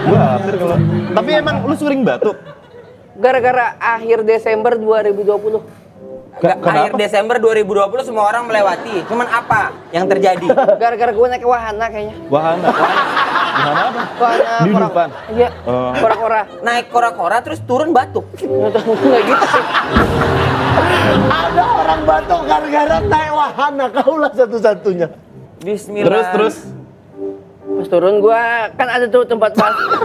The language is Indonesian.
Gua hampir kalau. Tapi emang lu sering batuk? Gara-gara akhir Desember 2020. Akhir Desember 2020 semua orang melewati. Cuman apa yang terjadi? Gara-gara gue naik wahana kayaknya. Wahana. Wahana apa? Wahana Di depan. Iya. Kora-kora. Naik kora-kora terus turun batuk. Nggak gitu sih. Ada orang batuk gara-gara naik wahana, kaulah satu-satunya. Bismillah. Terus. Pas turun gue kan ada tuh tempat basah.